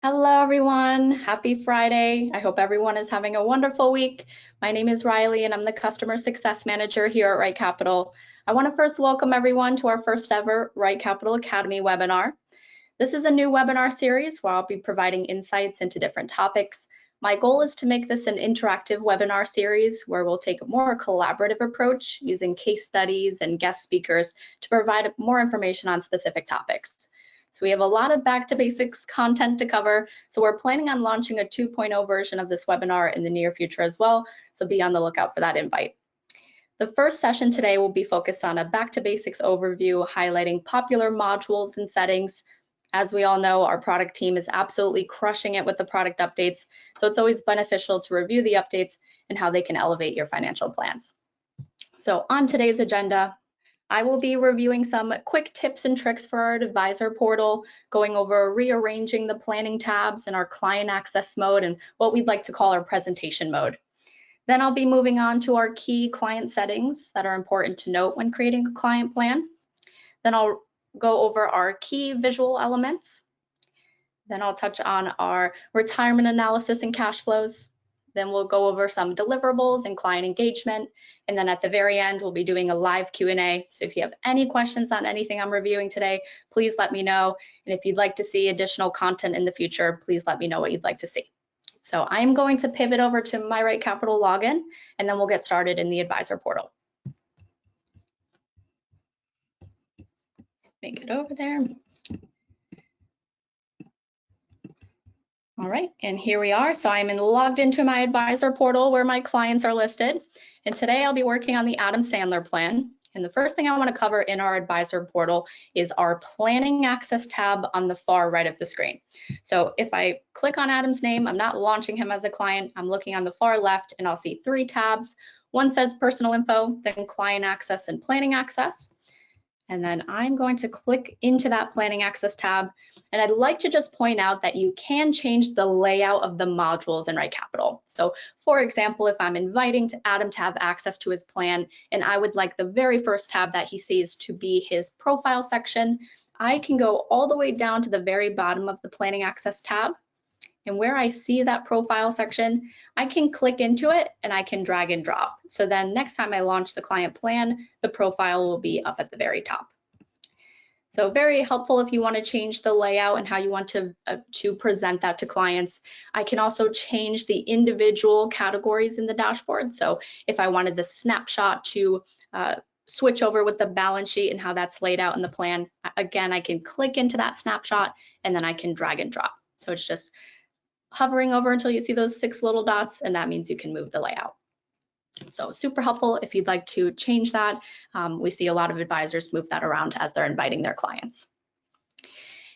Hello, everyone. Happy Friday. I hope everyone is having a wonderful week. My name is Riley, and I'm the Customer Success Manager here at RightCapital. I want to first welcome everyone to our first ever RightCapital Academy webinar. This is a new webinar series where I'll be providing insights into different topics. My goal is to make this an interactive webinar series where we'll take a more collaborative approach using case studies and guest speakers to provide more information on specific topics. So we have a lot of back to basics content to cover. So we're planning on launching a 2.0 version of this webinar in the near future as well. So be on the lookout for that invite. The first session today will be focused on a back to basics overview, highlighting popular modules and settings. As we all know, our product team is absolutely crushing it with the product updates. So it's always beneficial to review the updates and how they can elevate your financial plans. So on today's agenda, I will be reviewing some quick tips and tricks for our advisor portal, going over rearranging the planning tabs in our client access mode and what we'd like to call our presentation mode. Then I'll be moving on to our key client settings that are important to note when creating a client plan. Then I'll go over our key visual elements. Then I'll touch on our retirement analysis and cash flows. Then we'll go over some deliverables and client engagement. And then at the very end, we'll be doing a live Q&A. So if you have any questions on anything I'm reviewing today, please let me know. And if you'd like to see additional content in the future, please let me know what you'd like to see. So I'm going to pivot over to my RightCapital login, and then we'll get started in the advisor portal. Make it over there. All right, and here we are. So I'm logged into my advisor portal where my clients are listed. And today I'll be working on the Adam Sandler plan. And the first thing I want to cover in our advisor portal is our planning access tab on the far right of the screen. So if I click on Adam's name, I'm not launching him as a client. I'm looking on the far left and I'll see three tabs. One says personal info, then client access and planning access. And then I'm going to click into that planning access tab. And I'd like to just point out that you can change the layout of the modules in RightCapital. So for example, if I'm inviting Adam to have access to his plan, and I would like the very first tab that he sees to be his profile section, I can go all the way down to the very bottom of the planning access tab. And where I see that profile section, I can click into it and I can drag and drop. So then next time I launch the client plan, the profile will be up at the very top. So very helpful if you want to change the layout and how you want to present that to clients. I can also change the individual categories in the dashboard. So if I wanted the snapshot to switch over with the balance sheet and how that's laid out in the plan, again, I can click into that snapshot and then I can drag and drop. So it's just hovering over until you see those 6 little dots, and that means you can move the layout. So super helpful if you'd like to change that. We see a lot of advisors move that around as they're inviting their clients.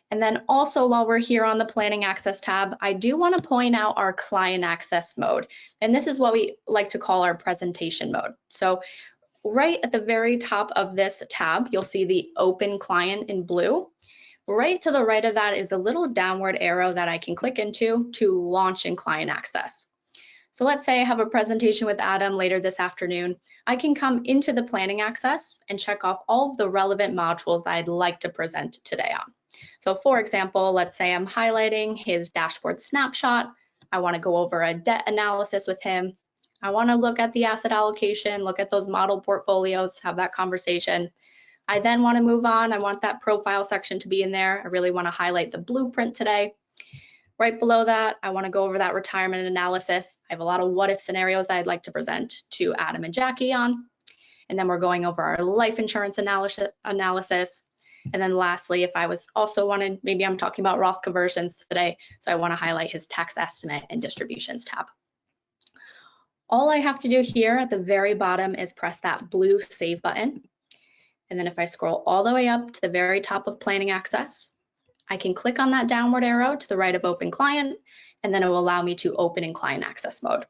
And then also while we're here on the planning access tab, I do want to point out our client access mode. And this is what we like to call our presentation mode. So right at the very top of this tab, you'll see the open client in blue. Right to the right of that is a little downward arrow that I can click into to launch in client access. So let's say I have a presentation with Adam later this afternoon. I can come into the planning access and check off all of the relevant modules that I'd like to present today on. So for example, let's say I'm highlighting his dashboard snapshot. I want to go over a debt analysis with him. I want to look at the asset allocation, look at those model portfolios, have that conversation. I then want to move on. I want that profile section to be in there. I really want to highlight the blueprint today. Right below that, I want to go over that retirement analysis. I have a lot of what if scenarios that I'd like to present to Adam and Jackie on. And then we're going over our life insurance analysis. And then lastly, if I was also wanted, maybe I'm talking about Roth conversions today, so I want to highlight his tax estimate and distributions tab. All I have to do here at the very bottom is press that blue save button. And then if I scroll all the way up to the very top of planning access, I can click on that downward arrow to the right of open client, and then it will allow me to open in client access mode.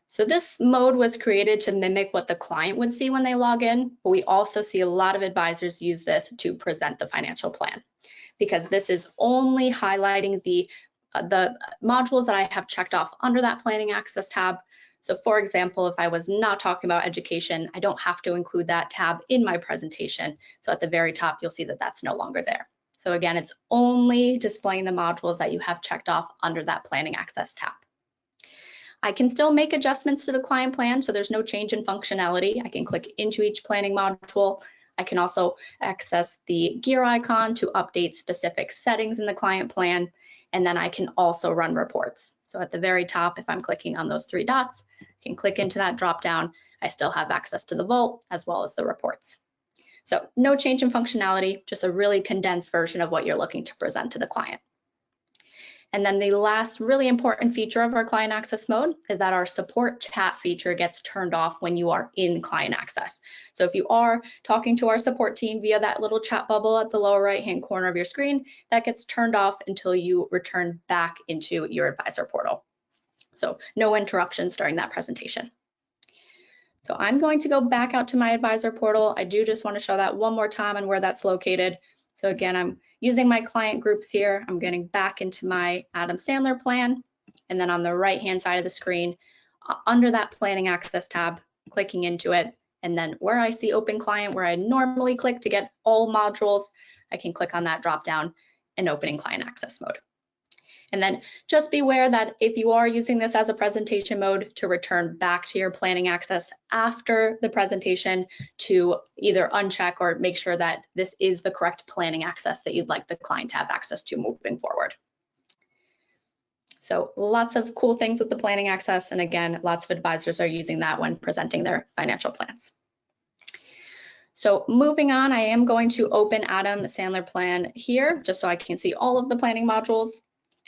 So this mode was created to mimic what the client would see when they log in, but we also see a lot of advisors use this to present the financial plan, because this is only highlighting the modules that I have checked off under that planning access tab. So for example, if I was not talking about education, I don't have to include that tab in my presentation. So at the very top, you'll see that that's no longer there. So again, it's only displaying the modules that you have checked off under that Planning Access tab. I can still make adjustments to the client plan, so there's no change in functionality. I can click into each planning module. I can also access the gear icon to update specific settings in the client plan, and then I can also run reports. So at the very top, if I'm clicking on those three dots, I can click into that drop down. I still have access to the vault as well as the reports. So no change in functionality, just a really condensed version of what you're looking to present to the client. And then the last really important feature of our client access mode is that our support chat feature gets turned off when you are in client access. So if you are talking to our support team via that little chat bubble at the lower right-hand corner of your screen, that gets turned off until you return back into your advisor portal. So no interruptions during that presentation. So I'm going to go back out to my advisor portal. I do just want to show that one more time and where that's located. So again, I'm using my client groups here. I'm getting back into my Adam Sandler plan. And then on the right-hand side of the screen, under that Planning Access tab, clicking into it. And then where I see Open Client, where I normally click to get all modules, I can click on that drop-down and opening Client Access mode. And then just beware that if you are using this as a presentation mode, to return back to your planning access after the presentation to either uncheck or make sure that this is the correct planning access that you'd like the client to have access to moving forward. So lots of cool things with the planning access. And again, lots of advisors are using that when presenting their financial plans. So moving on, I am going to open Adam Sandler plan here just so I can see all of the planning modules.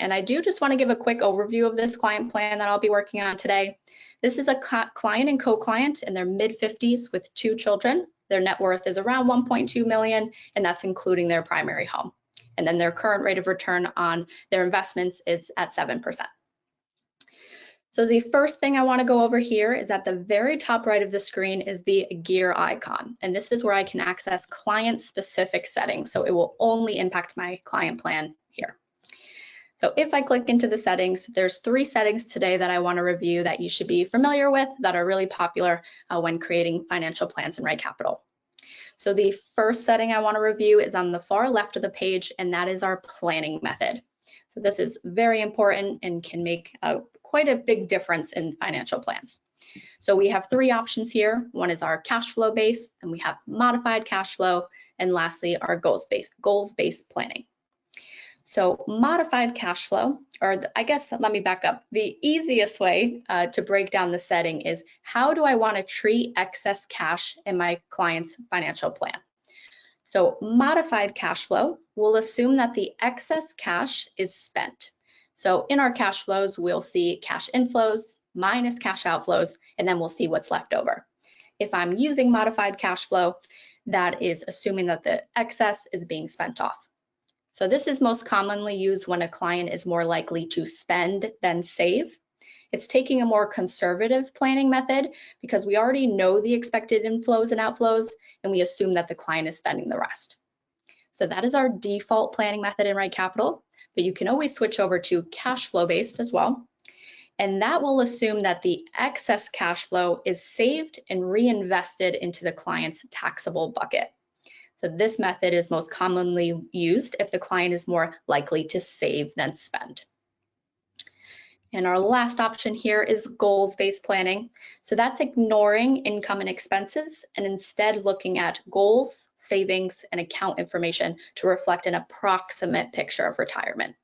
And I do just want to give a quick overview of this client plan that I'll be working on today. This is a client and co-client in their mid-50s with 2 children. Their net worth is around 1.2 million, and that's including their primary home. And then their current rate of return on their investments is at 7%. So the first thing I want to go over here is at the very top right of the screen is the gear icon. And this is where I can access client-specific settings. So it will only impact my client plan here. So if I click into the settings, there's 3 settings today that I want to review that you should be familiar with that are really popular when creating financial plans in RightCapital. So the first setting I want to review is on the far left of the page, and that is our planning method. So this is very important and can make quite a big difference in financial plans. So we have 3 options here. One is our cash flow base, and we have modified cash flow, and lastly, our goals-based planning. So modified cash flow, or I guess let me back up. The easiest way to break down the setting is how do I want to treat excess cash in my client's financial plan? So modified cash flow will assume that the excess cash is spent. So in our cash flows, we'll see cash inflows minus cash outflows, and then we'll see what's left over. If I'm using modified cash flow, that is assuming that the excess is being spent off. So this is most commonly used when a client is more likely to spend than save. It's taking a more conservative planning method because we already know the expected inflows and outflows, and we assume that the client is spending the rest. So that is our default planning method in RightCapital, but you can always switch over to cash flow based as well. And that will assume that the excess cash flow is saved and reinvested into the client's taxable bucket. So this method is most commonly used if the client is more likely to save than spend. And our last option here is goals-based planning. So that's ignoring income and expenses and instead looking at goals, savings, and account information to reflect an approximate picture of retirement.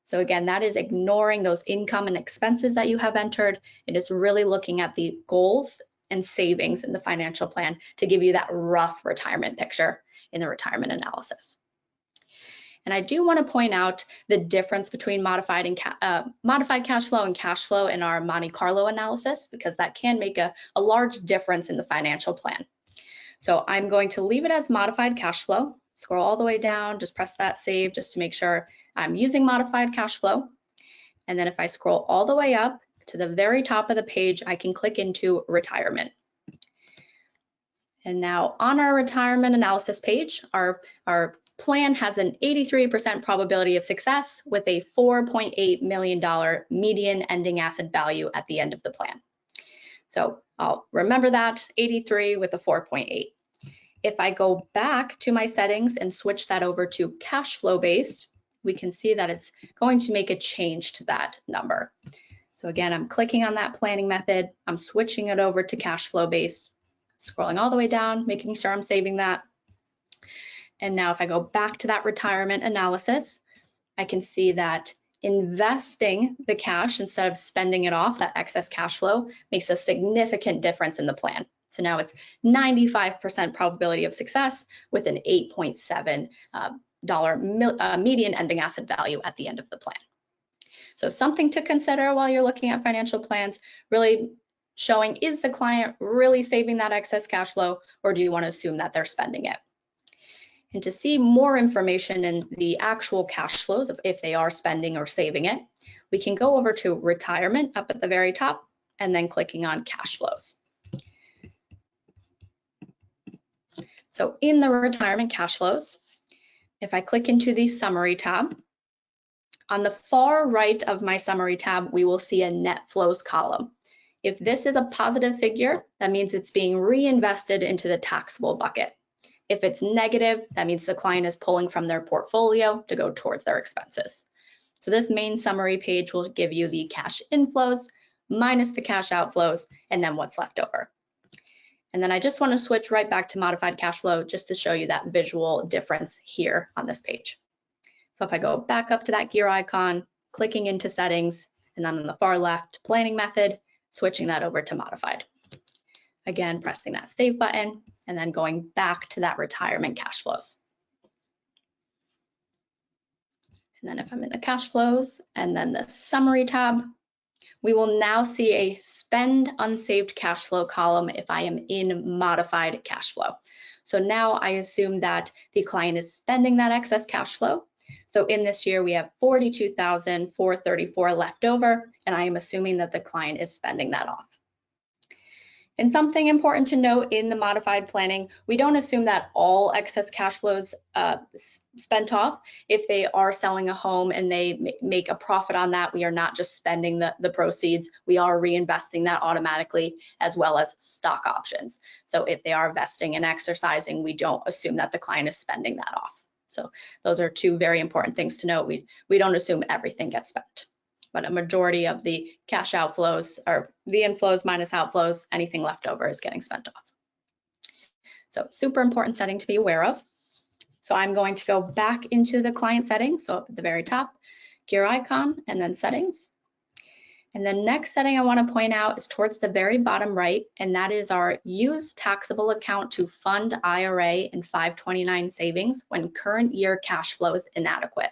So again, that is ignoring those income and expenses that you have entered. It is really looking at the goals and savings in the financial plan to give you that rough retirement picture in the retirement analysis. And I do want to point out the difference between modified cash flow and cash flow in our Monte Carlo analysis, because that can make a large difference in the financial plan. So I'm going to leave it as modified cash flow, scroll all the way down, just press that save just to make sure I'm using modified cash flow. And then if I scroll all the way up to the very top of the page, I can click into retirement. And now on our retirement analysis page, our plan has an 83% probability of success with a $4.8 million median ending asset value at the end of the plan. So I'll remember that, 83 with a 4.8. If I go back to my settings and switch that over to cash flow based, we can see that it's going to make a change to that number. So again, I'm clicking on that planning method, I'm switching it over to cash flow based, scrolling all the way down, making sure I'm saving that. And now if I go back to that retirement analysis, I can see that investing the cash instead of spending it off, that excess cash flow, makes a significant difference in the plan. So now it's 95% probability of success with an $8.7 median ending asset value at the end of the plan. So something to consider while you're looking at financial plans, really showing, is the client really saving that excess cash flow, or do you want to assume that they're spending it? And to see more information in the actual cash flows, if they are spending or saving it, we can go over to retirement up at the very top and then clicking on cash flows. So in the retirement cash flows, if I click into the summary tab, on the far right of my summary tab, we will see a net flows column. If this is a positive figure, that means it's being reinvested into the taxable bucket. If it's negative, that means the client is pulling from their portfolio to go towards their expenses. So this main summary page will give you the cash inflows minus the cash outflows and then what's left over. And then I just want to switch right back to modified cash flow just to show you that visual difference here on this page. So if I go back up to that gear icon, clicking into settings, and then on the far left, planning method, switching that over to modified. Again, pressing that save button and then going back to that retirement cash flows. And then if I'm in the cash flows and then the summary tab, we will now see a spend unsaved cash flow column if I am in modified cash flow. So now I assume that the client is spending that excess cash flow. So in this year, we have $42,434 left over, and I am assuming that the client is spending that off. And something important to note in the modified planning, we don't assume that all excess cash flows spent off. If they are selling a home and they make a profit on that, we are not just spending the proceeds, we are reinvesting that automatically, as well as stock options. So if they are vesting and exercising, we don't assume that the client is spending that off. So those are two very important things to note. We don't assume everything gets spent, but a majority of the cash outflows, or the inflows minus outflows, anything left over is getting spent off. So super important setting to be aware of. So I'm going to go back into the client settings. So up at the very top, gear icon, and then settings. And the next setting I want to point out is towards the very bottom right, and that is our use taxable account to fund IRA and 529 savings when current year cash flow is inadequate.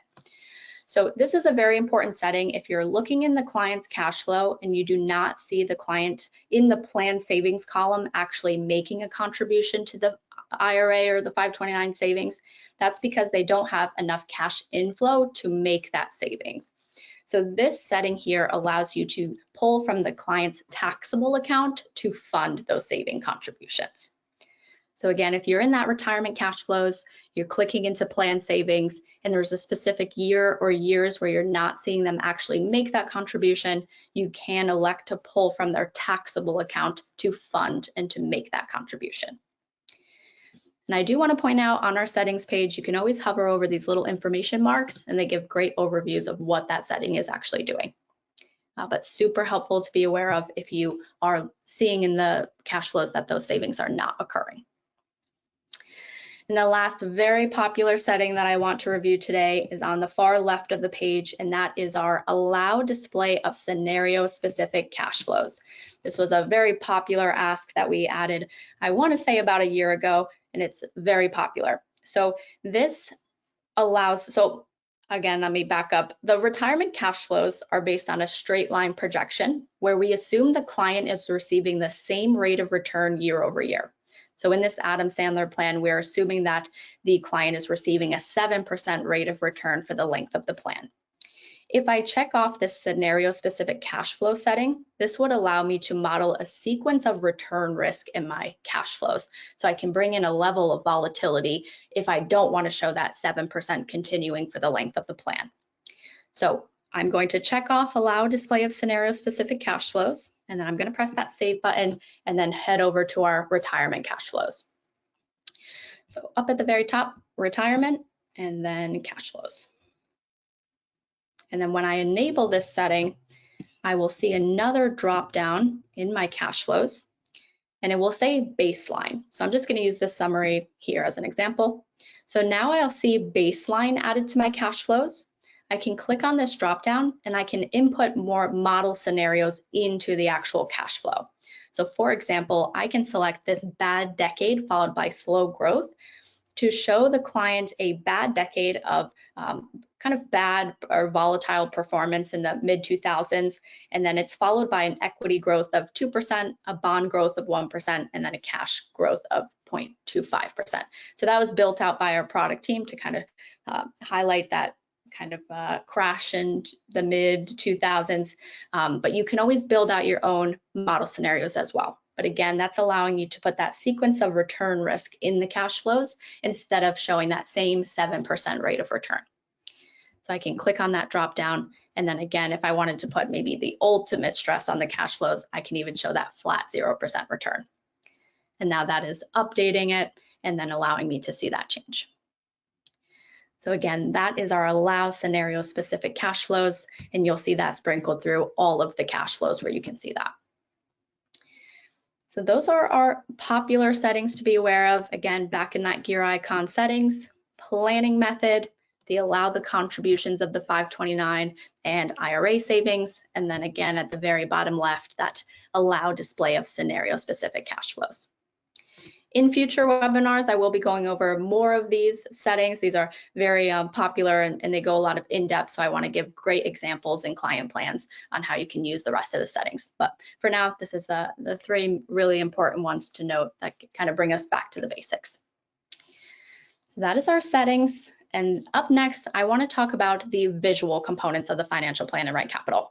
So this is a very important setting. If you're looking in the client's cash flow and you do not see the client in the plan savings column actually making a contribution to the IRA or the 529 savings, that's because they don't have enough cash inflow to make that savings. So this setting here allows you to pull from the client's taxable account to fund those saving contributions. So again, if you're in that retirement cash flows, you're clicking into plan savings, and there's a specific year or years where you're not seeing them actually make that contribution, you can elect to pull from their taxable account to fund and to make that contribution. And I do want to point out on our settings page, you can always hover over these little information marks, and they give great overviews of what that setting is actually doing. But super helpful to be aware of if you are seeing in the cash flows that those savings are not occurring. And the last very popular setting that I want to review today is on the far left of the page, and that is our allow display of scenario-specific cash flows. This was a very popular ask that we added, I want to say about a year ago, and it's very popular. So this allows, so again, let me back up. The retirement cash flows are based on a straight line projection where we assume the client is receiving the same rate of return year over year. So in this Adam Sandler plan, we're assuming that the client is receiving a 7% rate of return for the length of the plan. If I check off this scenario-specific cash flow setting, this would allow me to model a sequence of return risk in my cash flows. So I can bring in a level of volatility if I don't want to show that 7% continuing for the length of the plan. So I'm going to check off allow display of scenario-specific cash flows, and then I'm going to press that save button and then head over to our retirement cash flows. So up at the very top, retirement, and then cash flows. And then when I enable this setting, I will see another drop down in my cash flows, and it will say baseline. So I'm just going to use this summary here as an example. So now I'll see baseline added to my cash flows. I can click on this drop down and I can input more model scenarios into the actual cash flow. So for example, I can select this bad decade followed by slow growth to show the client a bad decade of kind of bad or volatile performance in the mid 2000s, and then it's followed by an equity growth of 2%, a bond growth of 1%, and then a cash growth of 0.25%. So that was built out by our product team to kind of highlight that kind of crash in the mid 2000s, but you can always build out your own model scenarios as well. But again, that's allowing you to put that sequence of return risk in the cash flows instead of showing that same 7% rate of return. So I can click on that drop down, and then again, if I wanted to put maybe the ultimate stress on the cash flows, I can even show that flat 0% return. And now that is updating it and then allowing me to see that change. So again, that is our allow scenario specific cash flows, and you'll see that sprinkled through all of the cash flows where you can see that. So those are our popular settings to be aware of. Again, back in that gear icon settings, planning method, the allow the contributions of the 529 and IRA savings, and then again at the very bottom left, that allow display of scenario specific cash flows. In future webinars, I will be going over more of these settings. These are very popular and they go a lot of in-depth, so I want to give great examples in client plans on how you can use the rest of the settings. But for now, this is the three really important ones to note that kind of bring us back to the basics. So that is our settings. And up next, I want to talk about the visual components of the financial plan in RightCapital.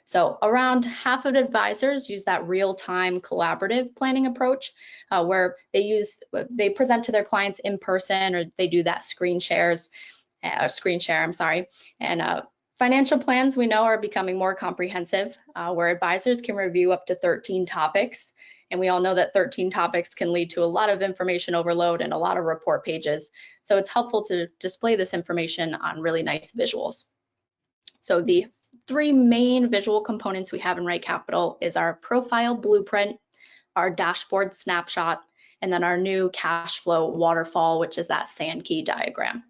So around half of advisors use that real-time collaborative planning approach where they present to their clients in person, or they do that screen share, And financial plans we know are becoming more comprehensive where advisors can review up to 13 topics. And we all know that 13 topics can lead to a lot of information overload and a lot of report pages. So it's helpful to display this information on really nice visuals. So the three main visual components we have in RightCapital is our profile blueprint, our dashboard snapshot, and then our new cash flow waterfall, which is that sand key diagram.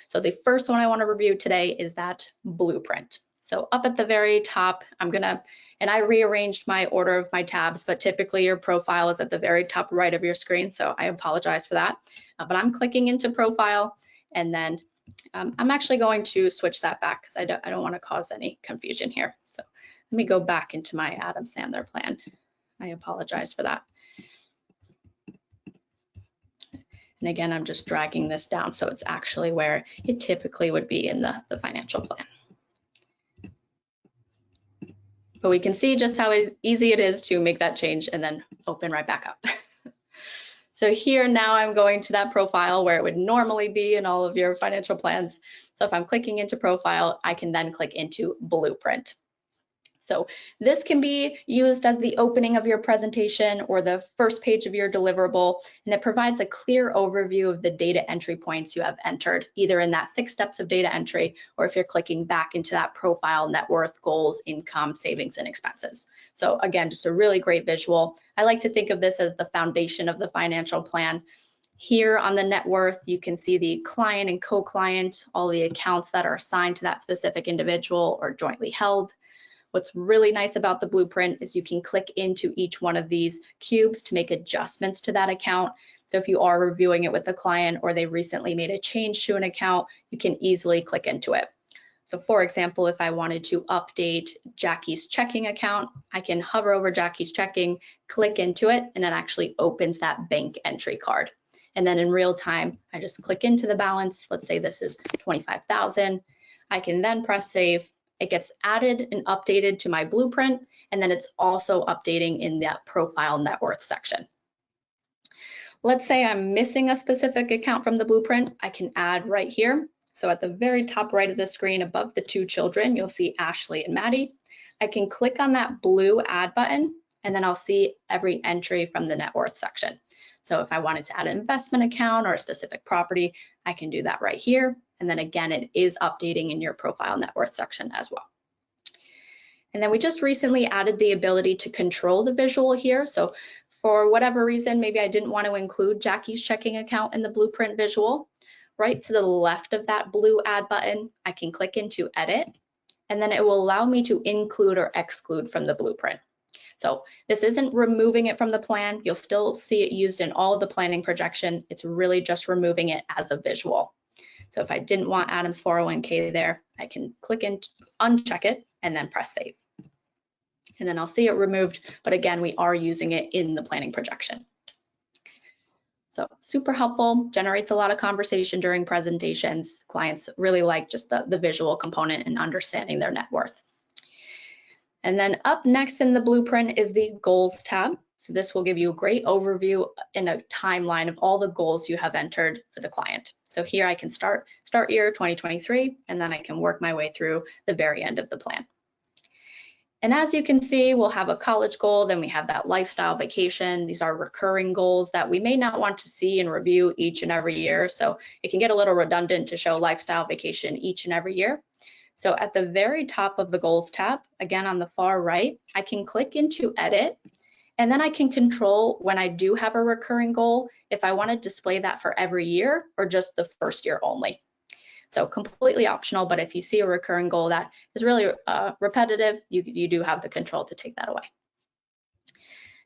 So the first one I want to review today is that blueprint. So up at the very top, and I rearranged my order of my tabs, but typically your profile is at the very top right of your screen, so I apologize for that. But I'm clicking into profile, and then I'm actually going to switch that back because I don't want to cause any confusion here. So let me go back into my Adam Sandler plan. I apologize for that. And again, I'm just dragging this down so it's actually where it typically would be in the financial plan. But we can see just how easy it is to make that change and then open right back up. So here now I'm going to that profile where it would normally be in all of your financial plans. So if I'm clicking into profile, I can then click into blueprint. So this can be used as the opening of your presentation or the first page of your deliverable, and it provides a clear overview of the data entry points you have entered, either in that 6 steps of data entry, or if you're clicking back into that profile, net worth, goals, income, savings, and expenses. So again, just a really great visual. I like to think of this as the foundation of the financial plan. Here on the net worth, you can see the client and co-client, all the accounts that are assigned to that specific individual or jointly held. What's really nice about the blueprint is you can click into each one of these cubes to make adjustments to that account. So if you are reviewing it with the client or they recently made a change to an account, you can easily click into it. So for example, if I wanted to update Jackie's checking account, I can hover over Jackie's checking, click into it, and it actually opens that bank entry card. And then in real time, I just click into the balance. Let's say this is $25,000. I can then press save. It gets added and updated to my blueprint, and then it's also updating in that profile net worth section. Let's say I'm missing a specific account from the blueprint, I can add right here. So at the very top right of the screen above the 2 children, you'll see Ashley and Maddie. I can click on that blue add button, and then I'll see every entry from the net worth section. So if I wanted to add an investment account or a specific property, I can do that right here. And then again, it is updating in your profile net worth section as well. And then we just recently added the ability to control the visual here. So for whatever reason, maybe I didn't want to include Jackie's checking account in the blueprint visual. Right to the left of that blue add button, I can click into edit, and then it will allow me to include or exclude from the blueprint. So this isn't removing it from the plan. You'll still see it used in all of the planning projection. It's really just removing it as a visual. So if I didn't want Adam's 401k there, I can click and uncheck it and then press save. And then I'll see it removed, but again, we are using it in the planning projection. So super helpful, generates a lot of conversation during presentations. Clients really like just the visual component and understanding their net worth. And then up next in the blueprint is the goals tab. So this will give you a great overview and a timeline of all the goals you have entered for the client. So here I can start year 2023, and then I can work my way through the very end of the plan. And as you can see, we'll have a college goal, then we have that lifestyle vacation. These are recurring goals that we may not want to see and review each and every year. So it can get a little redundant to show lifestyle vacation each and every year. So at the very top of the goals tab, again on the far right, I can click into edit, and then I can control when I do have a recurring goal, if I want to display that for every year or just the first year only. So completely optional, but if you see a recurring goal that is really repetitive, you do have the control to take that away.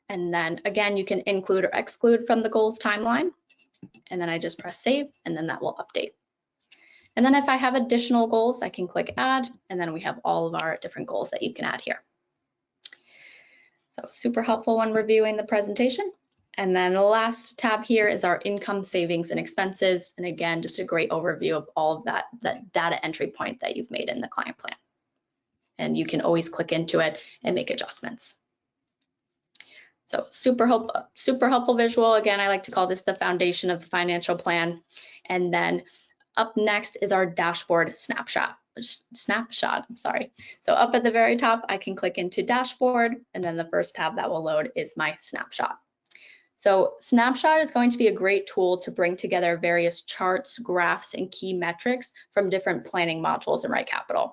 And then again, you can include or exclude from the goals timeline. And then I just press save, and then that will update. And then if I have additional goals, I can click add, and then we have all of our different goals that you can add here. So super helpful when reviewing the presentation. And then the last tab here is our income, savings, and expenses. And again, just a great overview of all of that data entry point that you've made in the client plan. And you can always click into it and make adjustments. So super helpful visual. Again, I like to call this the foundation of the financial plan. And then up next is our dashboard snapshot. I'm sorry. So up at the very top, I can click into dashboard, and then the first tab that will load is my snapshot. So Snapshot is going to be a great tool to bring together various charts, graphs, and key metrics from different planning modules in RightCapital.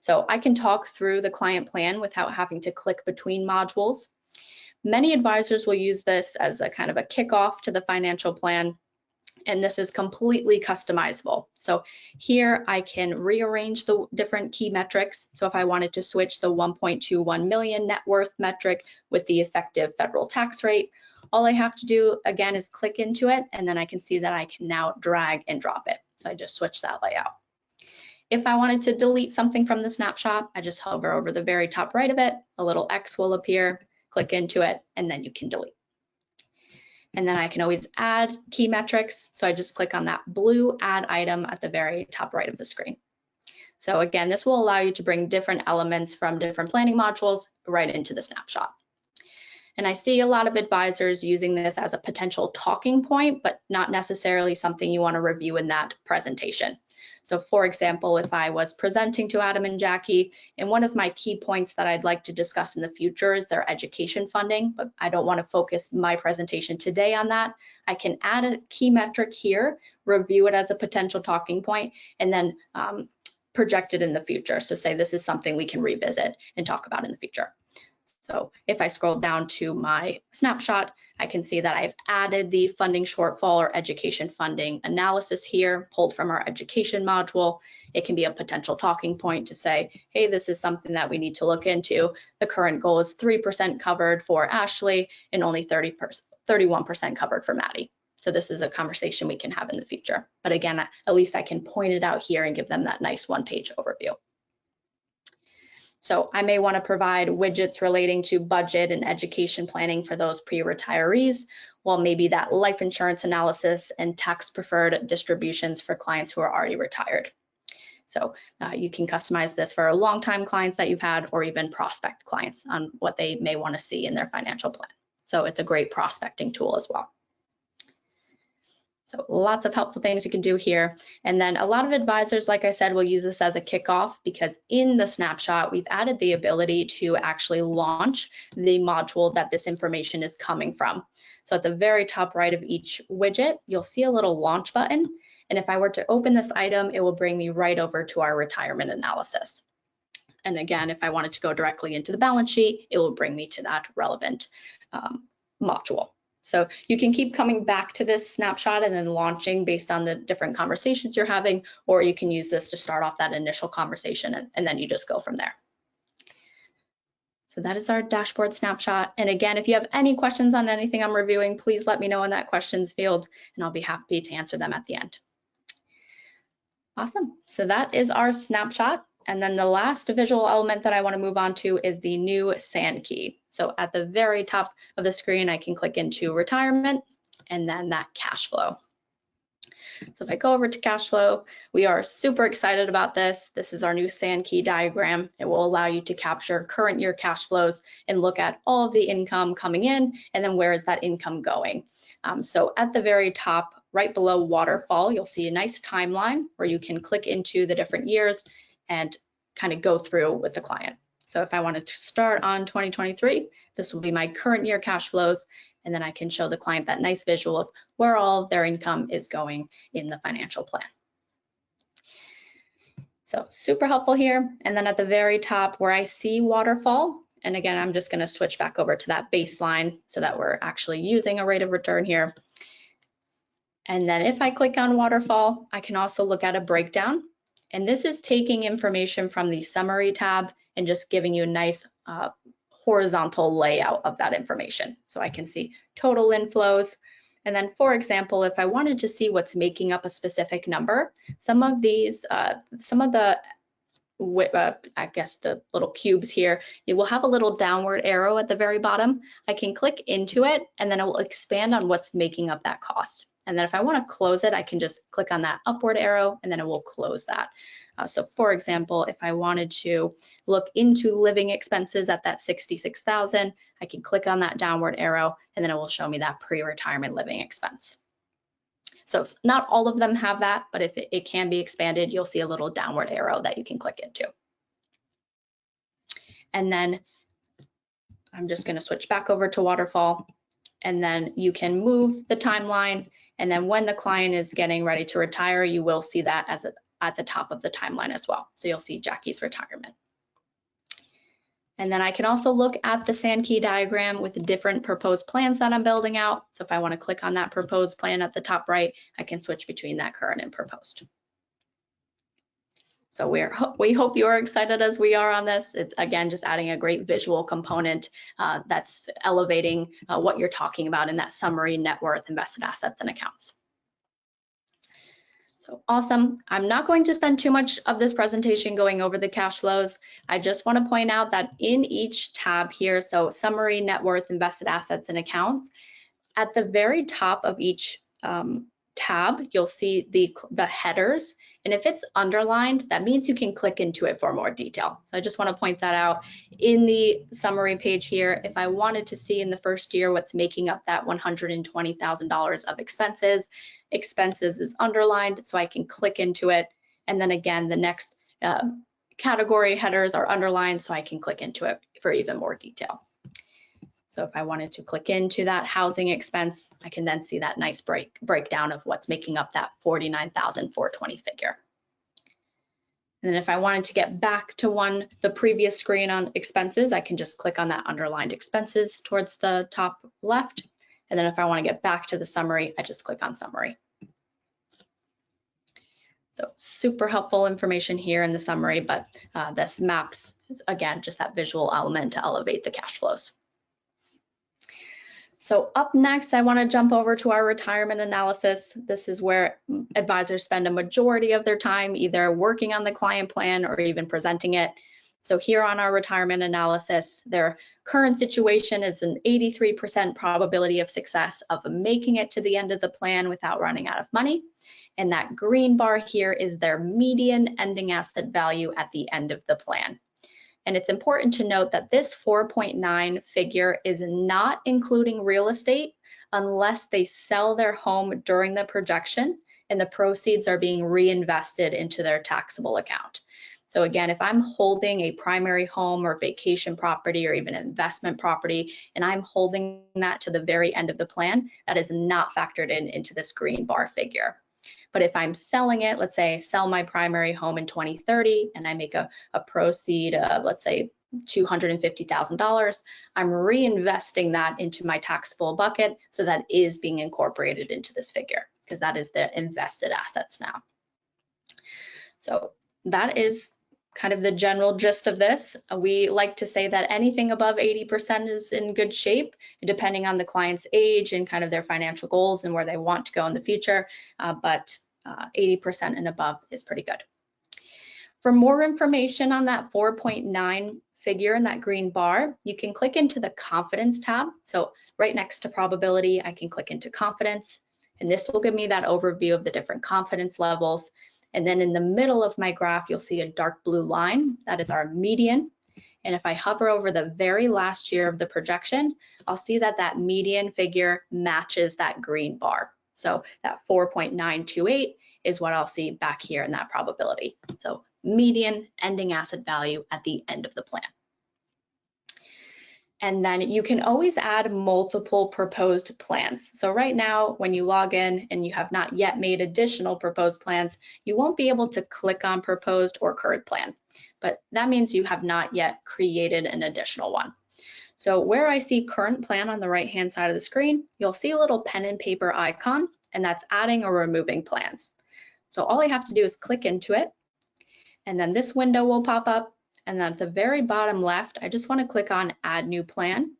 So I can talk through the client plan without having to click between modules. Many advisors will use this as a kind of a kickoff to the financial plan, and this is completely customizable. So here I can rearrange the different key metrics. So if I wanted to switch the 1.21 million net worth metric with the effective federal tax rate, all I have to do again is click into it, and then I can see that I can now drag and drop it. So I just switch that layout. If I wanted to delete something from the snapshot, I just hover over the very top right of it, a little X will appear, click into it, and then you can delete. And then I can always add key metrics. So I just click on that blue add item at the very top right of the screen. So again, this will allow you to bring different elements from different planning modules right into the snapshot. And I see a lot of advisors using this as a potential talking point, but not necessarily something you want to review in that presentation. So for example, if I was presenting to Adam and Jackie, and one of my key points that I'd like to discuss in the future is their education funding, but I don't want to focus my presentation today on that, I can add a key metric here, review it as a potential talking point, and then project it in the future. So say this is something we can revisit and talk about in the future. So if I scroll down to my snapshot, I can see that I've added the funding shortfall or education funding analysis here, pulled from our education module. It can be a potential talking point to say, hey, this is something that we need to look into. The current goal is 3% covered for Ashley and only 31% covered for Maddie. So this is a conversation we can have in the future. But again, at least I can point it out here and give them that nice one-page overview. So I may want to provide widgets relating to budget and education planning for those pre-retirees, while maybe that life insurance analysis and tax preferred distributions for clients who are already retired. So you can customize this for longtime clients that you've had, or even prospect clients on what they may want to see in their financial plan. So it's a great prospecting tool as well. So lots of helpful things you can do here. And then a lot of advisors, like I said, will use this as a kickoff, because in the snapshot, we've added the ability to actually launch the module that this information is coming from. So at the very top right of each widget, you'll see a little launch button. And if I were to open this item, it will bring me right over to our retirement analysis. And again, if I wanted to go directly into the balance sheet, it will bring me to that relevant module. So you can keep coming back to this snapshot and then launching based on the different conversations you're having, or you can use this to start off that initial conversation and then you just go from there. So that is our dashboard snapshot. And again, if you have any questions on anything I'm reviewing, please let me know in that questions field and I'll be happy to answer them at the end. Awesome. So that is our snapshot. And then the last visual element that I want to move on to is the new SAN key. So at the very top of the screen, I can click into retirement and then that cash flow. So if I go over to cash flow, we are super excited about this. This is our new SAN key diagram. It will allow you to capture current year cash flows and look at all of the income coming in and then where is that income going. So at the very top, right below waterfall, you'll see a nice timeline where you can click into the different years and kind of go through with the client. So if I wanted to start on 2023, this will be my current year cash flows, and then I can show the client that nice visual of where all of their income is going in the financial plan. So super helpful here. And then at the very top where I see waterfall, and again, I'm just going to switch back over to that baseline so that we're actually using a rate of return here. And then if I click on waterfall, I can also look at a breakdown. And this is taking information from the summary tab and just giving you a nice horizontal layout of that information. So I can see total inflows. And then, for example, if I wanted to see what's making up a specific number, some of these, I guess the little cubes here, it will have a little downward arrow at the very bottom. I can click into it and then it will expand on what's making up that cost. And then if I want to close it, I can just click on that upward arrow and then it will close that. So for example, if I wanted to look into living expenses at that $66,000, I can click on that downward arrow and then it will show me that pre-retirement living expense. So not all of them have that, but if it can be expanded, you'll see a little downward arrow that you can click into. And then I'm just going to switch back over to waterfall, and then you can move the timeline. And then when the client is getting ready to retire, you will see that as at the top of the timeline as well. So you'll see Jackie's retirement. And then I can also look at the SAN key diagram with the different proposed plans that I'm building out. So if I want to click on that proposed plan at the top right, I can switch between that current and proposed. So we hope you're excited as we are on this. It's, again, just adding a great visual component that's elevating what you're talking about in that summary, net worth, invested assets, and accounts. So awesome. I'm not going to spend too much of this presentation going over the cash flows. I just want to point out that in each tab here, so summary, net worth, invested assets, and accounts, at the very top of each tab, you'll see the headers. And if it's underlined, that means you can click into it for more detail. So I just want to point that out. In the summary page here, if I wanted to see in the first year what's making up that $120,000 of expenses, expenses is underlined, so I can click into it. And then again, the next category headers are underlined, so I can click into it for even more detail. So if I wanted to click into that housing expense, I can then see that nice breakdown of what's making up that $49,420 figure. And then if I wanted to get back to the previous screen on expenses, I can just click on that underlined expenses towards the top left. And then if I want to get back to the summary, I just click on summary. So super helpful information here in the summary, but this maps, again, just that visual element to elevate the cash flows. So up next, I want to jump over to our retirement analysis. This is where advisors spend a majority of their time either working on the client plan or even presenting it. So here on our retirement analysis, their current situation is an 83% probability of success of making it to the end of the plan without running out of money. And that green bar here is their median ending asset value at the end of the plan. And it's important to note that this 4.9 figure is not including real estate unless they sell their home during the projection and the proceeds are being reinvested into their taxable account. So again, if I'm holding a primary home or vacation property or even investment property, and I'm holding that to the very end of the plan, that is not factored into this green bar figure. But if I'm selling it, let's say I sell my primary home in 2030 and I make a proceed of, let's say, $250,000, I'm reinvesting that into my taxable bucket, so that is being incorporated into this figure because that is the invested assets now. So that is kind of the general gist of this. We like to say that anything above 80% is in good shape, depending on the client's age and kind of their financial goals and where they want to go in the future, but 80% and above is pretty good. For more information on that 4.9 figure in that green bar, you can click into the confidence tab. So right next to probability, I can click into confidence, and this will give me that overview of the different confidence levels. And then in the middle of my graph, you'll see a dark blue line. That is our median. And if I hover over the very last year of the projection, I'll see that that median figure matches that green bar. So that 4.928 is what I'll see back here in that probability. So median ending asset value at the end of the plan. And then you can always add multiple proposed plans. So right now, when you log in and you have not yet made additional proposed plans, you won't be able to click on proposed or current plan, but that means you have not yet created an additional one. So where I see current plan on the right-hand side of the screen, you'll see a little pen and paper icon, and that's adding or removing plans. So all I have to do is click into it, and then this window will pop up. And then at the very bottom left, I just want to click on Add New Plan.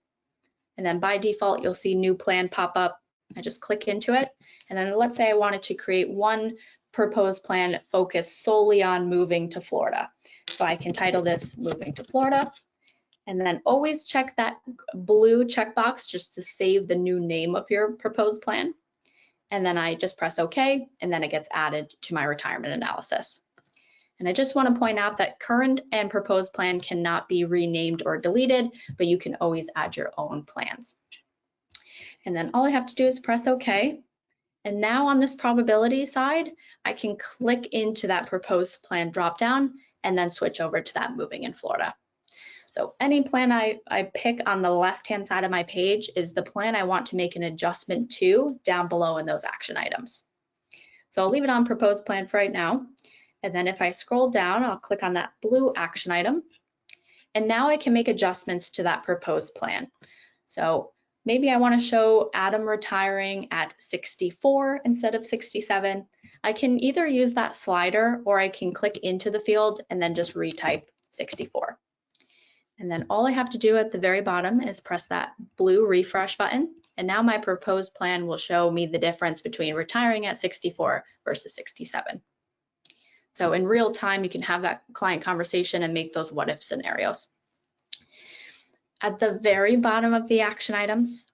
And then by default, you'll see New Plan pop up. I just click into it. And then let's say I wanted to create one proposed plan focused solely on moving to Florida. So I can title this Moving to Florida. And then always check that blue checkbox just to save the new name of your proposed plan. And then I just press OK, and then it gets added to my retirement analysis. And I just want to point out that current and proposed plan cannot be renamed or deleted, but you can always add your own plans. And then all I have to do is press OK. And now on this probability side, I can click into that proposed plan dropdown and then switch over to that moving in Florida. So any plan I pick on the left-hand side of my page is the plan I want to make an adjustment to down below in those action items. So I'll leave it on proposed plan for right now. And then if I scroll down, I'll click on that blue action item. And now I can make adjustments to that proposed plan. So maybe I want to show Adam retiring at 64 instead of 67. I can either use that slider or I can click into the field and then just retype 64. And then all I have to do at the very bottom is press that blue refresh button. And now my proposed plan will show me the difference between retiring at 64 versus 67. So in real time, you can have that client conversation and make those what if scenarios. At the very bottom of the action items,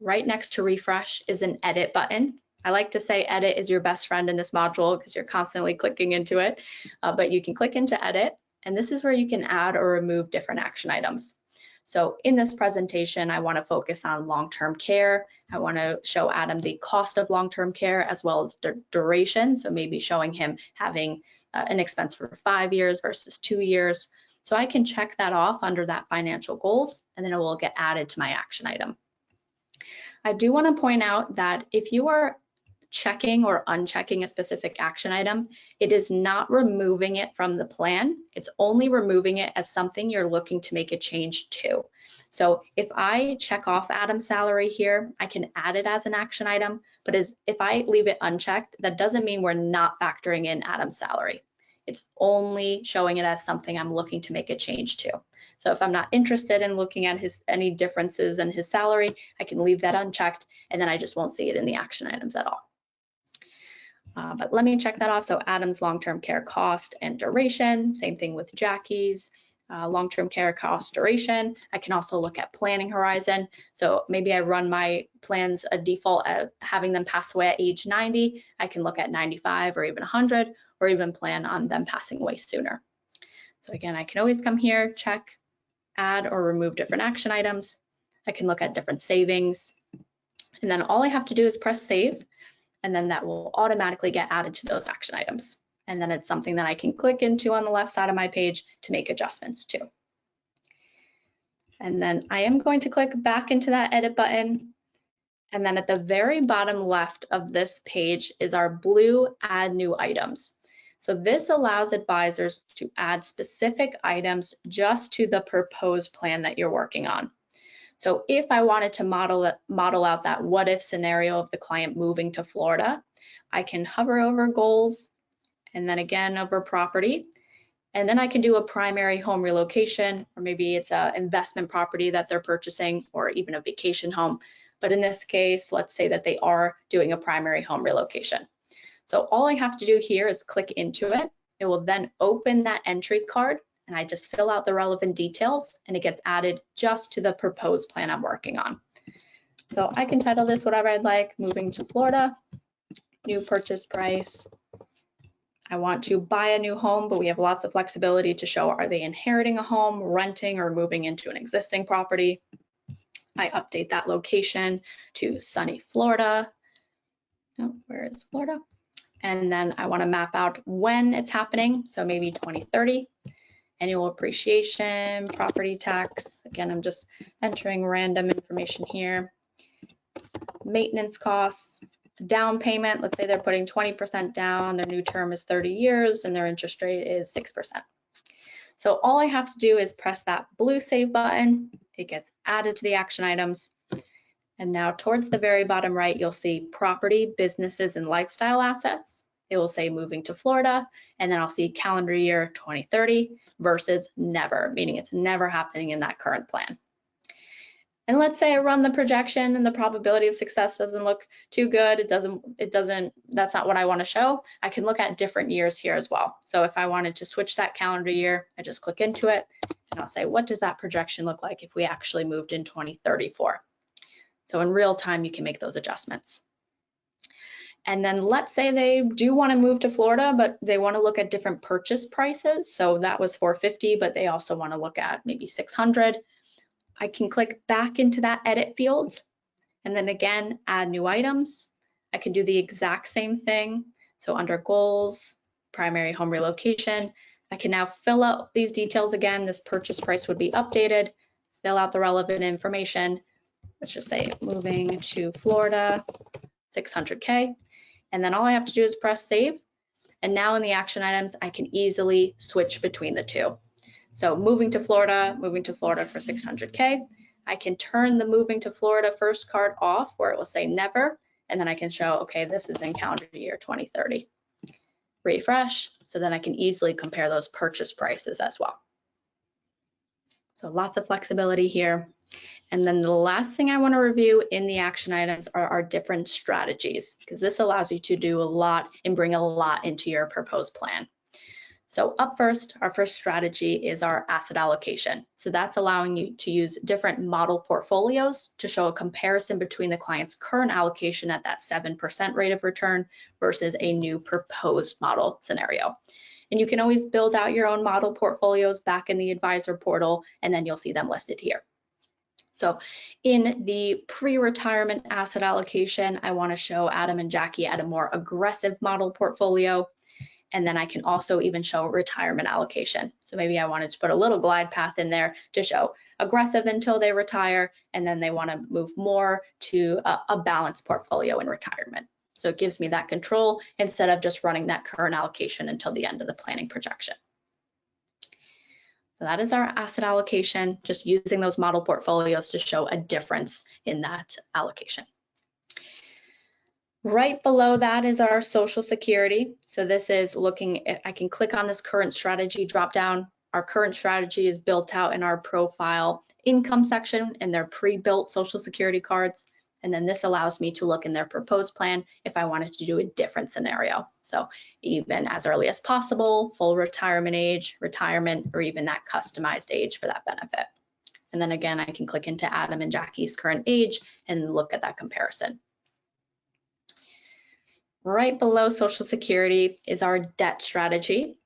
right next to refresh is an edit button. I like to say edit is your best friend in this module because you're constantly clicking into it, but you can click into edit, and this is where you can add or remove different action items. So in this presentation, I want to focus on long-term care. I want to show Adam the cost of long-term care as well as the duration. So maybe showing him having an expense for 5 years versus 2 years. So I can check that off under that financial goals, and then it will get added to my action item. I do want to point out that if you are checking or unchecking a specific action item, it is not removing it from the plan. It's only removing it as something you're looking to make a change to. So if I check off Adam's salary here, I can add it as an action item, but if I leave it unchecked, that doesn't mean we're not factoring in Adam's salary. It's only showing it as something I'm looking to make a change to. So if I'm not interested in looking at any differences in his salary, I can leave that unchecked, and then I just won't see it in the action items at all. But let me check that off. So Adam's long-term care cost and duration, same thing with Jackie's long-term care cost duration. I can also look at planning horizon. So maybe I run my plans a default at having them pass away at age 90. I can look at 95 or even 100, or even plan on them passing away sooner. So again, I can always come here, check, add or remove different action items. I can look at different savings. And then all I have to do is press save, and then that will automatically get added to those action items. And then it's something that I can click into on the left side of my page to make adjustments to. And then I am going to click back into that edit button. And then at the very bottom left of this page is our blue add new items. So this allows advisors to add specific items just to the proposed plan that you're working on. So if I wanted to model out that what if scenario of the client moving to Florida, I can hover over goals and then again over property. And then I can do a primary home relocation, or maybe it's an investment property that they're purchasing, or even a vacation home. But in this case, let's say that they are doing a primary home relocation. So all I have to do here is click into it. It will then open that entry card, and I just fill out the relevant details, and it gets added just to the proposed plan I'm working on. So I can title this whatever I'd like, moving to Florida, new purchase price. I want to buy a new home, but we have lots of flexibility to show, are they inheriting a home, renting, or moving into an existing property? I update that location to sunny Florida. Oh, where is Florida? And then I want to map out when it's happening. So maybe 2030, annual appreciation, property tax. Again, I'm just entering random information here. Maintenance costs, down payment. Let's say they're putting 20% down, their new term is 30 years, and their interest rate is 6%. So all I have to do is press that blue save button. It gets added to the action items. And now towards the very bottom right, you'll see property, businesses, and lifestyle assets. It will say moving to Florida, and then I'll see calendar year 2030 versus never, meaning it's never happening in that current plan. And let's say I run the projection and the probability of success doesn't look too good. That's not what I want to show. I can look at different years here as well. So if I wanted to switch that calendar year, I just click into it and I'll say, what does that projection look like if we actually moved in 2034? So in real time, you can make those adjustments. And then let's say they do want to move to Florida, but they want to look at different purchase prices. So that was $450, but they also want to look at maybe $600. I can click back into that edit field and then again, add new items. I can do the exact same thing. So under goals, primary home relocation, I can now fill out these details again. This purchase price would be updated, fill out the relevant information. Let's just say moving to Florida, 600K. And then all I have to do is press save. And now in the action items, I can easily switch between the two. So moving to Florida for 600K. I can turn the moving to Florida first card off where it will say never, and then I can show, okay, this is in calendar year 2030. Refresh, so then I can easily compare those purchase prices as well. So lots of flexibility here. And then the last thing I want to review in the action items are our different strategies, because this allows you to do a lot and bring a lot into your proposed plan. So up first, our first strategy is our asset allocation. So that's allowing you to use different model portfolios to show a comparison between the client's current allocation at that 7% rate of return versus a new proposed model scenario. And you can always build out your own model portfolios back in the advisor portal, and then you'll see them listed here. So in the pre-retirement asset allocation, I want to show Adam and Jackie at a more aggressive model portfolio. And then I can also even show retirement allocation. So maybe I wanted to put a little glide path in there to show aggressive until they retire, and then they want to move more to a balanced portfolio in retirement. So it gives me that control instead of just running that current allocation until the end of the planning projection. So that is our asset allocation, just using those model portfolios to show a difference in that allocation. Right below that is our Social Security. So this is looking, I can click on this current strategy drop down. Our current strategy is built out in our profile income section in their pre-built Social Security cards. And then this allows me to look in their proposed plan if I wanted to do a different scenario. So even as early as possible, full retirement age, retirement, or even that customized age for that benefit. And then again, I can click into Adam and Jackie's current age and look at that comparison. Right below Social Security is our debt strategy.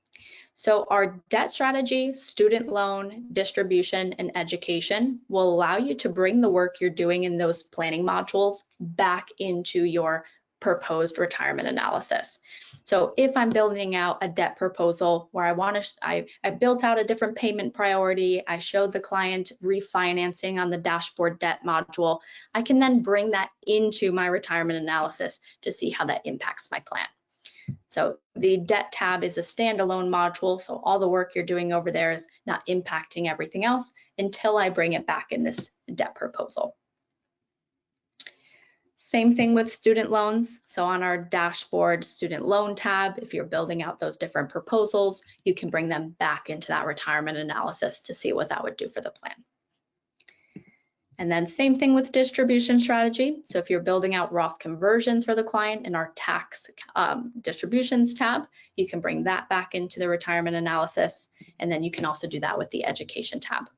So our debt strategy, student loan, distribution, and education will allow you to bring the work you're doing in those planning modules back into your proposed retirement analysis. So if I'm building out a debt proposal where I built out a different payment priority, I showed the client refinancing on the dashboard debt module, I can then bring that into my retirement analysis to see how that impacts my plan. So the debt tab is a standalone module, so all the work you're doing over there is not impacting everything else until I bring it back in this debt proposal. Same thing with student loans. So on our dashboard student loan tab, if you're building out those different proposals, you can bring them back into that retirement analysis to see what that would do for the plan. And then same thing with distribution strategy. So if you're building out Roth conversions for the client in our tax distributions tab, you can bring that back into the retirement analysis. And then you can also do that with the education tab.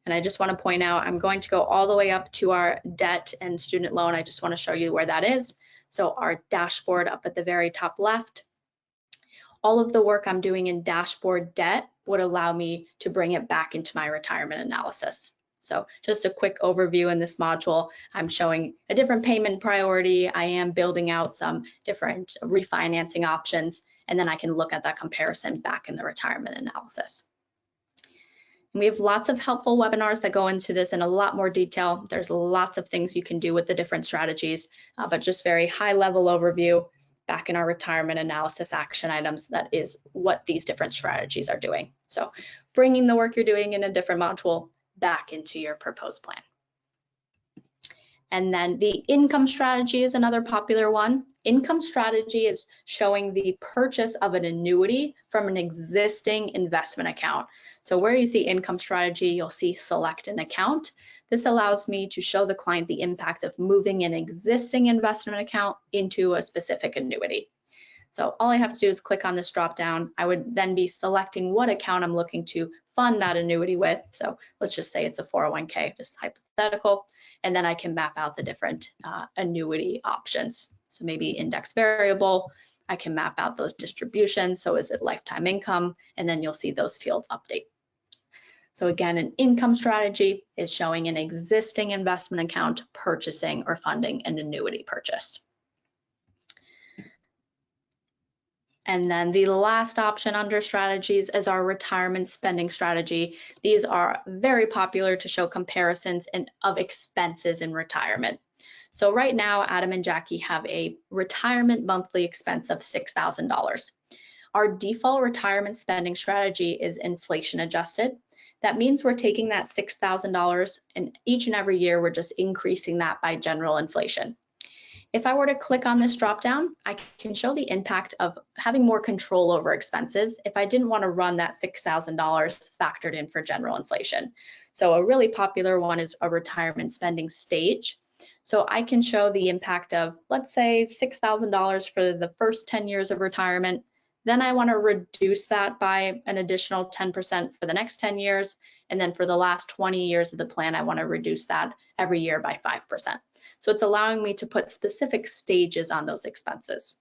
And I just want to point out, I'm going to go all the way up to our debt and student loan. I just want to show you where that is. So our dashboard up at the very top left, all of the work I'm doing in dashboard debt would allow me to bring it back into my retirement analysis. So just a quick overview in this module, I'm showing a different payment priority. I am building out some different refinancing options, and then I can look at that comparison back in the retirement analysis. We have lots of helpful webinars that go into this in a lot more detail. There's lots of things you can do with the different strategies, but just very high level overview back in our retirement analysis action items. That is what these different strategies are doing. So bringing the work you're doing in a different module back into your proposed plan. And then the income strategy is another popular one. Income strategy is showing the purchase of an annuity from an existing investment account. So where you see income strategy, you'll see select an account. This allows me to show the client the impact of moving an existing investment account into a specific annuity. So all I have to do is click on this drop down. I would then be selecting what account I'm looking to fund that annuity with. So let's just say it's a 401k, just hypothetical. And then I can map out the different annuity options. So maybe index variable, I can map out those distributions. So is it lifetime income? And then you'll see those fields update. So again, an income strategy is showing an existing investment account purchasing or funding an annuity purchase. And then the last option under strategies is our retirement spending strategy. These are very popular to show comparisons of expenses in retirement. So right now, Adam and Jackie have a retirement monthly expense of $6,000. Our default retirement spending strategy is inflation adjusted. That means we're taking that $6,000 and each and every year we're just increasing that by general inflation. If I were to click on this drop down, I can show the impact of having more control over expenses if I didn't want to run that $6,000 factored in for general inflation. So a really popular one is a retirement spending stage. So I can show the impact of, let's say, $6,000 for the first 10 years of retirement. Then I want to reduce that by an additional 10% for the next 10 years. And then for the last 20 years of the plan, I want to reduce that every year by 5%. So it's allowing me to put specific stages on those expenses.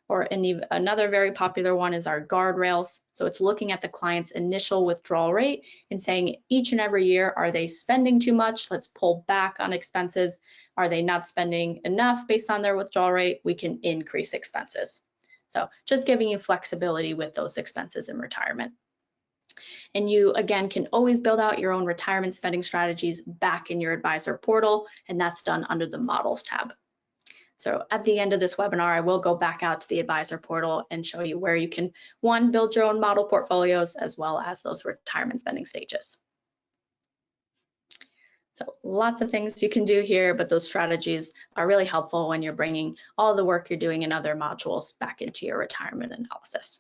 Or another very popular one is our guardrails. So it's looking at the client's initial withdrawal rate and saying each and every year, are they spending too much? Let's pull back on expenses. Are they not spending enough based on their withdrawal rate? We can increase expenses. So just giving you flexibility with those expenses in retirement. And you, again, can always build out your own retirement spending strategies back in your advisor portal, and that's done under the models tab. So at the end of this webinar, I will go back out to the advisor portal and show you where you can, one, build your own model portfolios as well as those retirement spending stages. So lots of things you can do here, but those strategies are really helpful when you're bringing all the work you're doing in other modules back into your retirement analysis.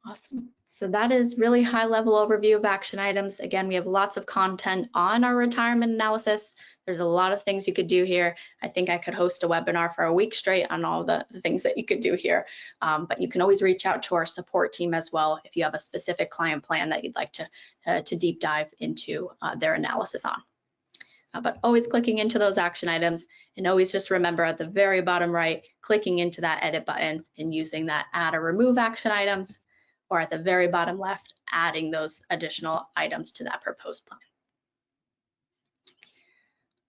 Awesome. So that is really high level overview of action items. Again, we have lots of content on our retirement analysis. There's a lot of things you could do here. I think I could host a webinar for a week straight on all the things that you could do here. But you can always reach out to our support team as well if you have a specific client plan that you'd like to deep dive into their analysis on. But always clicking into those action items, and always just remember at the very bottom right, clicking into that edit button and using that add or remove action items, or at the very bottom left, adding those additional items to that proposed plan.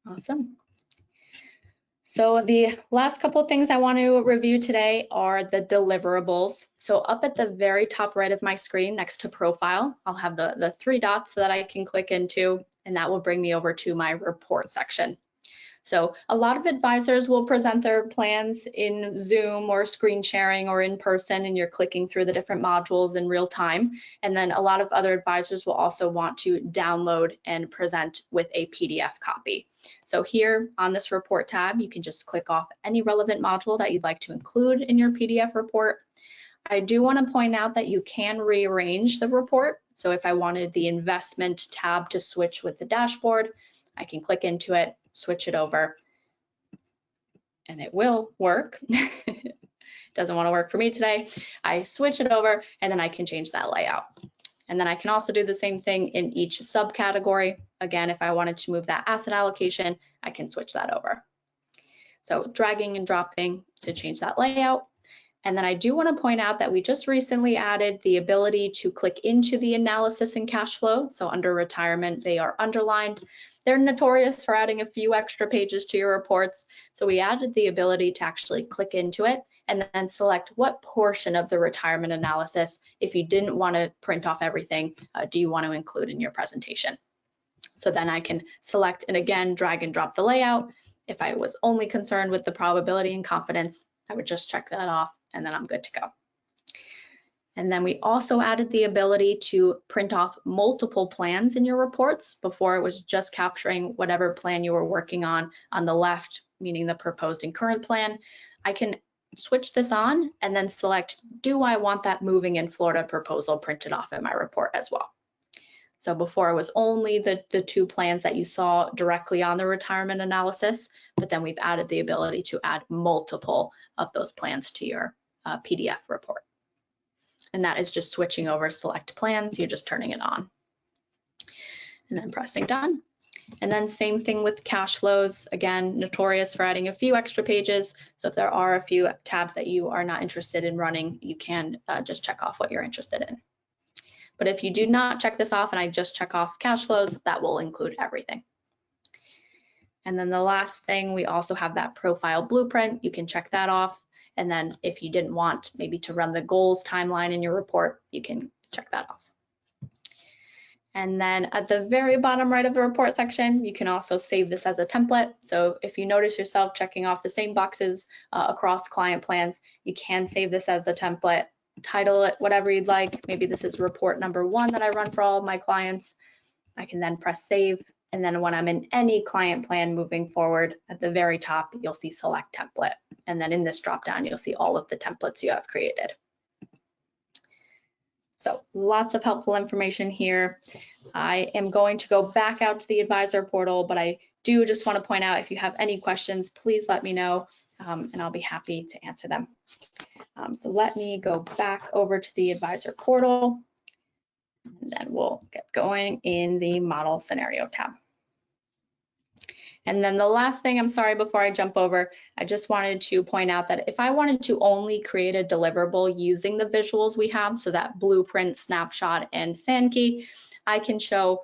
Awesome. So the last couple things I want to review today are the deliverables. So up at the very top right of my screen next to profile, I'll have the three dots that I can click into, and that will bring me over to my report section. So a lot of advisors will present their plans in Zoom or screen sharing or in person, and you're clicking through the different modules in real time. And then a lot of other advisors will also want to download and present with a PDF copy. So here on this report tab, you can just click off any relevant module that you'd like to include in your PDF report. I do want to point out that you can rearrange the report. So if I wanted the investment tab to switch with the dashboard, I can click into it, switch it over, and it will work. It doesn't want to work for me today. I switch it over, and then I can change that layout. And then I can also do the same thing in each subcategory. Again, if I wanted to move that asset allocation, I can switch that over. So dragging and dropping to change that layout. And then I do want to point out that we just recently added the ability to click into the analysis and cash flow. So under retirement, they are underlined. They're notorious for adding a few extra pages to your reports. So we added the ability to actually click into it and then select what portion of the retirement analysis, if you didn't want to print off everything, do you want to include in your presentation? So then I can select and again, drag and drop the layout. If I was only concerned with the probability and confidence, I would just check that off and then I'm good to go. And then we also added the ability to print off multiple plans in your reports. Before it was just capturing whatever plan you were working on the left, meaning the proposed and current plan. I can switch this on and then select, do I want that moving in Florida proposal printed off in my report as well? So before it was only the two plans that you saw directly on the retirement analysis, but then we've added the ability to add multiple of those plans to your PDF report. And that is just switching over select plans, you're just turning it on. And then pressing done. And then same thing with cash flows, again, notorious for adding a few extra pages. So if there are a few tabs that you are not interested in running, you can just check off what you're interested in. But if you do not check this off and I just check off cash flows, that will include everything. And then the last thing, we also have that profile blueprint. You can check that off. And then if you didn't want maybe to run the goals timeline in your report, you can check that off. And then at the very bottom right of the report section, you can also save this as a template. So if you notice yourself checking off the same boxes across client plans, you can save this as the template, title it whatever you'd like. Maybe this is report number 1 that I run for all of my clients. I can then press save. And then when I'm in any client plan moving forward, at the very top, you'll see select template. And then in this dropdown, you'll see all of the templates you have created. So lots of helpful information here. I am going to go back out to the advisor portal, but I do just want to point out if you have any questions, please let me know and I'll be happy to answer them. So let me go back over to the advisor portal and then we'll get going in the model scenario tab. And then the last thing, I'm sorry, before I jump over, I just wanted to point out that if I wanted to only create a deliverable using the visuals we have, so that blueprint, snapshot, and Sankey, I can show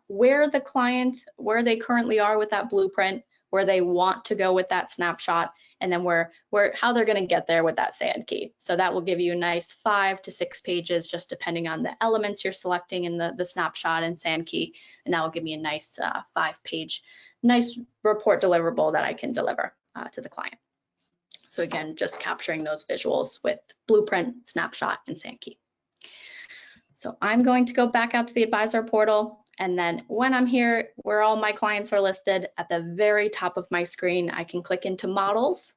where the client, where they currently are with that blueprint, where they want to go with that snapshot, and then how they're going to get there with that Sankey. So that will give you a nice 5 to 6 pages, just depending on the elements you're selecting in the snapshot and Sankey, and that will give me a nice 5-page nice report deliverable that I can deliver to the client. So again, just capturing those visuals with blueprint, snapshot, and Sankey. So I'm going to go back out to the advisor portal, and then when I'm here where all my clients are listed, at the very top of my screen, I can click into models,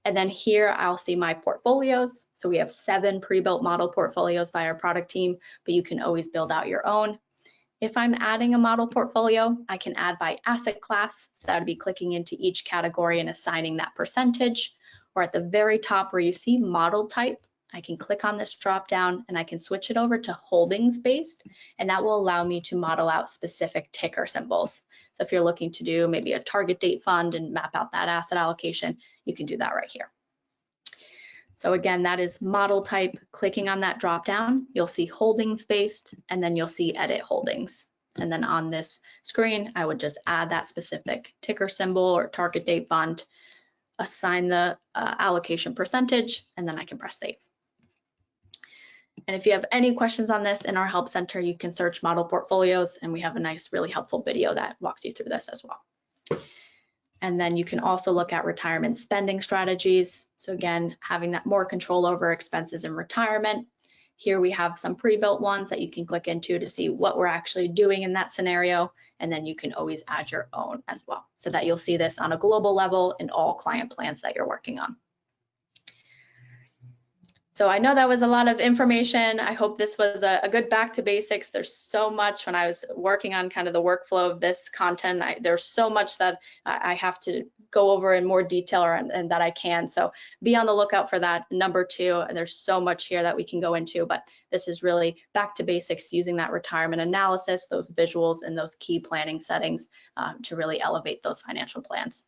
and then here I'll see my portfolios. So we have 7 pre-built model portfolios by our product team, but you can always build out your own. If I'm adding a model portfolio, I can add by asset class. So that would be clicking into each category and assigning that percentage. Or at the very top where you see model type, I can click on this drop down and I can switch it over to holdings based, and that will allow me to model out specific ticker symbols. So if you're looking to do maybe a target date fund and map out that asset allocation, you can do that right here. So again, that is model type. Clicking on that drop down, you'll see holdings based, and then you'll see edit holdings. And then on this screen, I would just add that specific ticker symbol or target date fund, assign the allocation percentage, and then I can press save. And if you have any questions on this in our help center, you can search model portfolios, and we have a nice, really helpful video that walks you through this as well. And then you can also look at retirement spending strategies. So again, having that more control over expenses in retirement. Here we have some pre-built ones that you can click into to see what we're actually doing in that scenario. And then you can always add your own as well, so that you'll see this on a global level in all client plans that you're working on. So I know that was a lot of information. I hope this was a good back to basics. There's so much when I was working on kind of the workflow of this content. There's so much that I have to go over in more detail and that I can. So be on the lookout for that. Number 2, there's so much here that we can go into, but this is really back to basics using that retirement analysis, those visuals, and those key planning settings to really elevate those financial plans.